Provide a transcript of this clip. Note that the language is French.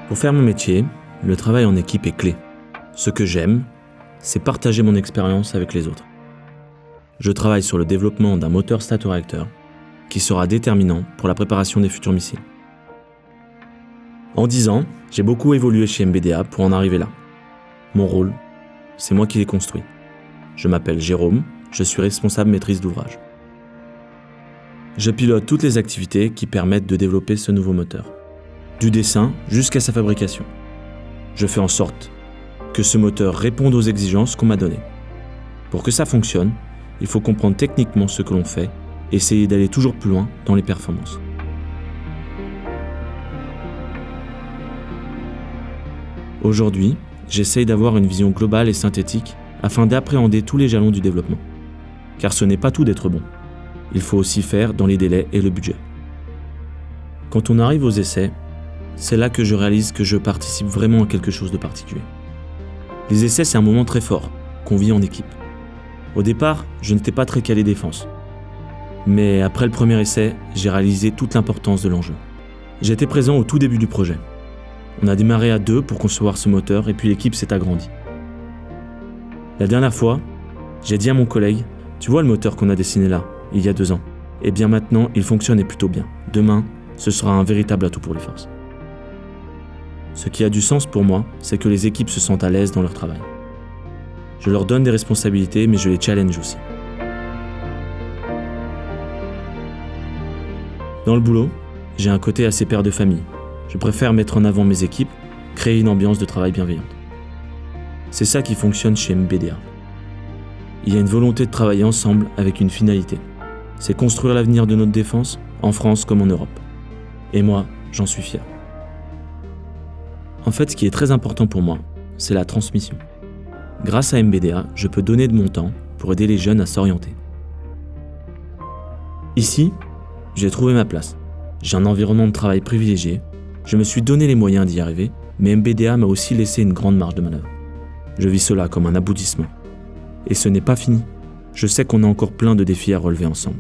Pour faire mon métier, le travail en équipe est clé. Ce que j'aime, c'est partager mon expérience avec les autres. Je travaille sur le développement d'un moteur stator-réacteur qui sera déterminant pour la préparation des futurs missiles. En 10 ans, j'ai beaucoup évolué chez MBDA pour en arriver là. Mon rôle, c'est moi qui l'ai construit. Je m'appelle Jérôme, je suis responsable maîtrise d'ouvrage. Je pilote toutes les activités qui permettent de développer ce nouveau moteur, du dessin jusqu'à sa fabrication. Je fais en sorte que ce moteur réponde aux exigences qu'on m'a données. Pour que ça fonctionne, il faut comprendre techniquement ce que l'on fait et essayer d'aller toujours plus loin dans les performances. Aujourd'hui, j'essaye d'avoir une vision globale et synthétique afin d'appréhender tous les jalons du développement. Car ce n'est pas tout d'être bon. Il faut aussi faire dans les délais et le budget. Quand on arrive aux essais, c'est là que je réalise que je participe vraiment à quelque chose de particulier. Les essais, c'est un moment très fort, qu'on vit en équipe. Au départ, je n'étais pas très calé défense. Mais après le premier essai, j'ai réalisé toute l'importance de l'enjeu. J'étais présent au tout début du projet. On a démarré à 2 pour concevoir ce moteur et puis l'équipe s'est agrandie. La dernière fois, j'ai dit à mon collègue « Tu vois le moteur qu'on a dessiné là, il y a 2 ans ? Eh bien maintenant, il fonctionne et plutôt bien. Demain, ce sera un véritable atout pour les forces. » Ce qui a du sens pour moi, c'est que les équipes se sentent à l'aise dans leur travail. Je leur donne des responsabilités, mais je les challenge aussi. Dans le boulot, j'ai un côté assez père de famille. Je préfère mettre en avant mes équipes, créer une ambiance de travail bienveillante. C'est ça qui fonctionne chez MBDA. Il y a une volonté de travailler ensemble avec une finalité. C'est construire l'avenir de notre défense, en France comme en Europe. Et moi, j'en suis fier. En fait, ce qui est très important pour moi, c'est la transmission. Grâce à MBDA, je peux donner de mon temps pour aider les jeunes à s'orienter. Ici, j'ai trouvé ma place. J'ai un environnement de travail privilégié. Je me suis donné les moyens d'y arriver, mais MBDA m'a aussi laissé une grande marge de manœuvre. Je vis cela comme un aboutissement. Et ce n'est pas fini. Je sais qu'on a encore plein de défis à relever ensemble.